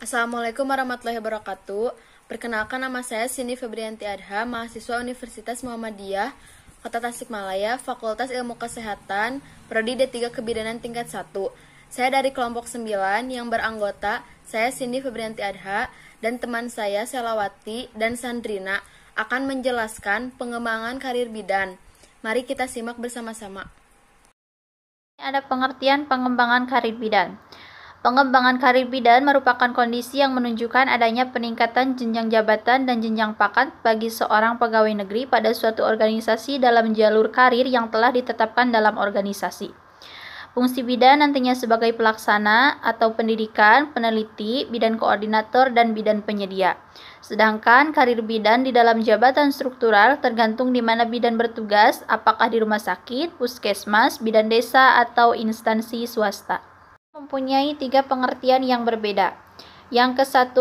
Assalamualaikum warahmatullahi wabarakatuh. Perkenalkan, nama saya Cindy Febrianti Adha, mahasiswa Universitas Muhammadiyah, Kota Tasikmalaya, Fakultas Ilmu Kesehatan, Prodi D3 Kebidanan tingkat 1. Saya dari kelompok 9 yang beranggota saya Cindy Febrianti Adha dan teman saya Selawati dan Sandrina akan menjelaskan pengembangan karir bidan. Mari kita simak bersama-sama. Ada pengertian pengembangan karir bidan. Pengembangan karir bidan merupakan kondisi yang menunjukkan adanya peningkatan jenjang jabatan dan jenjang pangkat bagi seorang pegawai negeri pada suatu organisasi dalam jalur karir yang telah ditetapkan dalam organisasi. Fungsi bidan nantinya sebagai pelaksana atau pendidikan, peneliti, bidan koordinator, dan bidan penyedia. Sedangkan karir bidan di dalam jabatan struktural tergantung di mana bidan bertugas, apakah di rumah sakit, puskesmas, bidan desa, atau instansi swasta. Mempunyai 3 pengertian yang berbeda. Yang ke-1,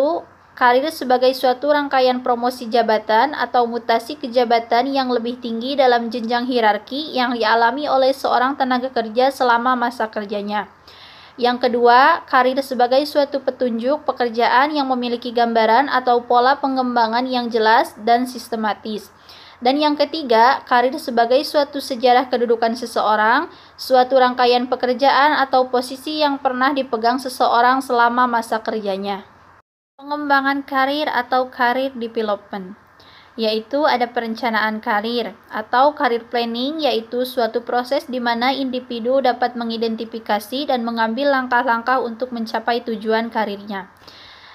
karir sebagai suatu rangkaian promosi jabatan atau mutasi ke jabatan yang lebih tinggi dalam jenjang hierarki yang dialami oleh seorang tenaga kerja selama masa kerjanya. Yang kedua, karir sebagai suatu petunjuk pekerjaan yang memiliki gambaran atau pola pengembangan yang jelas dan sistematis. Dan yang ketiga, karir sebagai suatu sejarah kedudukan seseorang, suatu rangkaian pekerjaan atau posisi yang pernah dipegang seseorang selama masa kerjanya. Pengembangan karir atau career development, yaitu ada perencanaan karir atau career planning, yaitu suatu proses di mana individu dapat mengidentifikasi dan mengambil langkah-langkah untuk mencapai tujuan karirnya.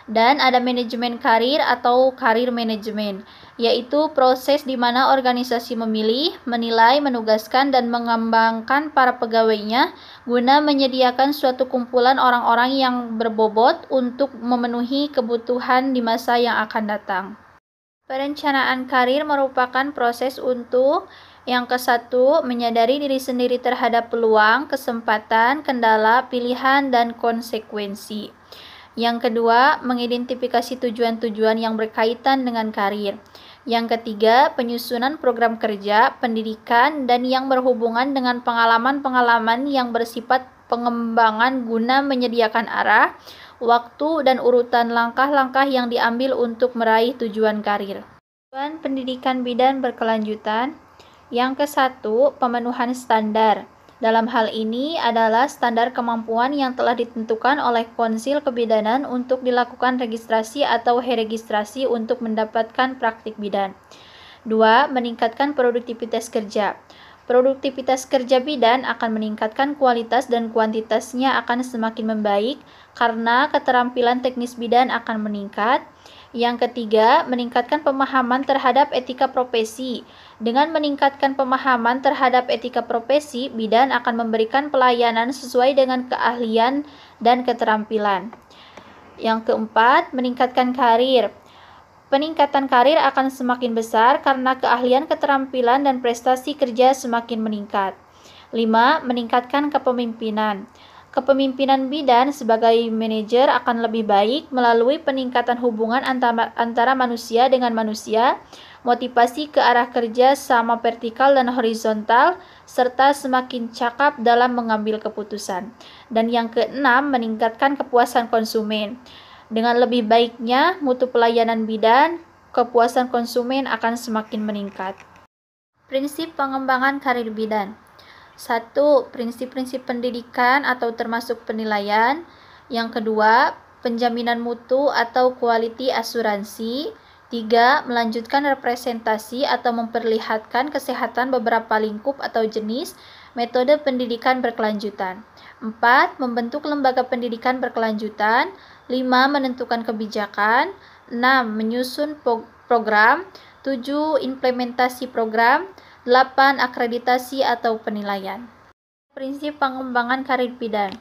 Dan ada manajemen karir atau karir manajemen, yaitu proses di mana organisasi memilih, menilai, menugaskan, dan mengembangkan para pegawainya guna menyediakan suatu kumpulan orang-orang yang berbobot untuk memenuhi kebutuhan di masa yang akan datang. Perencanaan karir merupakan proses untuk yang ke-1, menyadari diri sendiri terhadap peluang, kesempatan, kendala, pilihan, dan konsekuensi. Yang kedua, mengidentifikasi tujuan-tujuan yang berkaitan dengan karir. Yang ketiga, penyusunan program kerja, pendidikan, dan yang berhubungan dengan pengalaman-pengalaman yang bersifat pengembangan guna menyediakan arah, waktu, dan urutan langkah-langkah yang diambil untuk meraih tujuan karir. Tujuan pendidikan bidan berkelanjutan. Yang ke-1, pemenuhan standar. Dalam hal ini adalah standar kemampuan yang telah ditentukan oleh Konsil Kebidanan untuk dilakukan registrasi atau heregistrasi untuk mendapatkan praktik bidan. 2. Meningkatkan produktivitas kerja. Produktivitas kerja bidan akan meningkatkan kualitas dan kuantitasnya akan semakin membaik karena keterampilan teknis bidan akan meningkat. Yang ketiga, meningkatkan pemahaman terhadap etika profesi. Dengan meningkatkan pemahaman terhadap etika profesi, bidan akan memberikan pelayanan sesuai dengan keahlian dan keterampilan. Yang keempat, meningkatkan karir. Peningkatan karir akan semakin besar karena keahlian, keterampilan, dan prestasi kerja semakin meningkat. 5. Meningkatkan kepemimpinan. Kepemimpinan bidan sebagai manajer akan lebih baik melalui peningkatan hubungan antara manusia dengan manusia, motivasi ke arah kerja sama vertikal dan horizontal, serta semakin cakap dalam mengambil keputusan. Dan yang keenam, meningkatkan kepuasan konsumen. Dengan lebih baiknya mutu pelayanan bidan, kepuasan konsumen akan semakin meningkat. Prinsip pengembangan karir bidan. 1. Prinsip-prinsip pendidikan atau termasuk penilaian. Yang kedua, penjaminan mutu atau quality asuransi. 3. Melanjutkan representasi atau memperlihatkan kesehatan beberapa lingkup atau jenis metode pendidikan berkelanjutan. 4. Membentuk lembaga pendidikan berkelanjutan. 5. Menentukan kebijakan. 6. Menyusun program. 7. Implementasi program. 8. Akreditasi atau penilaian. Prinsip pengembangan karir bidan.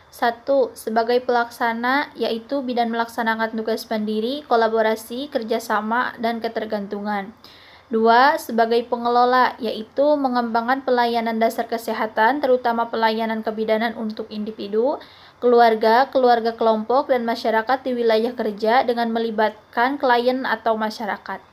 1. Sebagai pelaksana, yaitu bidan melaksanakan tugas mandiri, kolaborasi, kerjasama, dan ketergantungan. 2. Sebagai pengelola, yaitu mengembangkan pelayanan dasar kesehatan, terutama pelayanan kebidanan untuk individu, keluarga, keluarga kelompok, dan masyarakat di wilayah kerja dengan melibatkan klien atau masyarakat.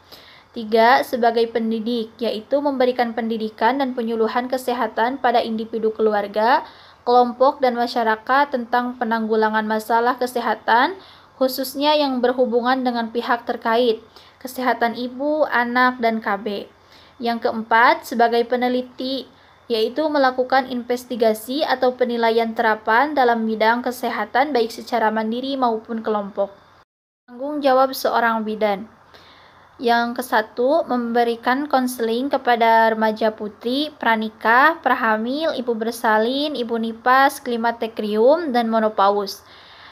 3. Sebagai pendidik, yaitu memberikan pendidikan dan penyuluhan kesehatan pada individu keluarga, kelompok, dan masyarakat tentang penanggulangan masalah kesehatan, khususnya yang berhubungan dengan pihak terkait, kesehatan ibu, anak, dan KB. Yang keempat, sebagai peneliti, yaitu melakukan investigasi atau penilaian terapan dalam bidang kesehatan baik secara mandiri maupun kelompok. Tanggung jawab seorang bidan. Yang kesatu, memberikan konseling kepada remaja putri, pranikah, prahamil, ibu bersalin, ibu nipas, klimakterium, dan menopause.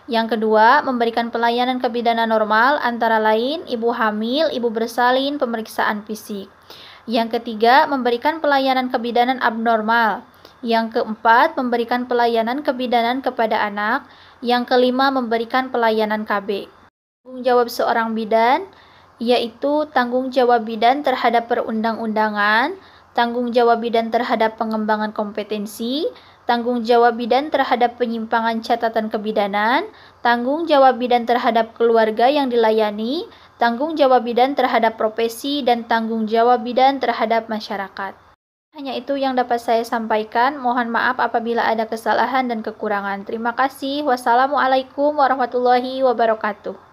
Yang kedua, memberikan pelayanan kebidanan normal antara lain ibu hamil, ibu bersalin, pemeriksaan fisik. Yang ketiga, memberikan pelayanan kebidanan abnormal. Yang keempat, memberikan pelayanan kebidanan kepada anak. Yang kelima, memberikan pelayanan KB. Tanggung jawab seorang bidan yaitu tanggung jawab bidan terhadap perundang-undangan, tanggung jawab bidan terhadap pengembangan kompetensi, tanggung jawab bidan terhadap penyimpangan catatan kebidanan, tanggung jawab bidan terhadap keluarga yang dilayani, tanggung jawab bidan terhadap profesi, dan tanggung jawab bidan terhadap masyarakat. Hanya itu yang dapat saya sampaikan. Mohon maaf apabila ada kesalahan dan kekurangan. Terima kasih. Wassalamualaikum warahmatullahi wabarakatuh.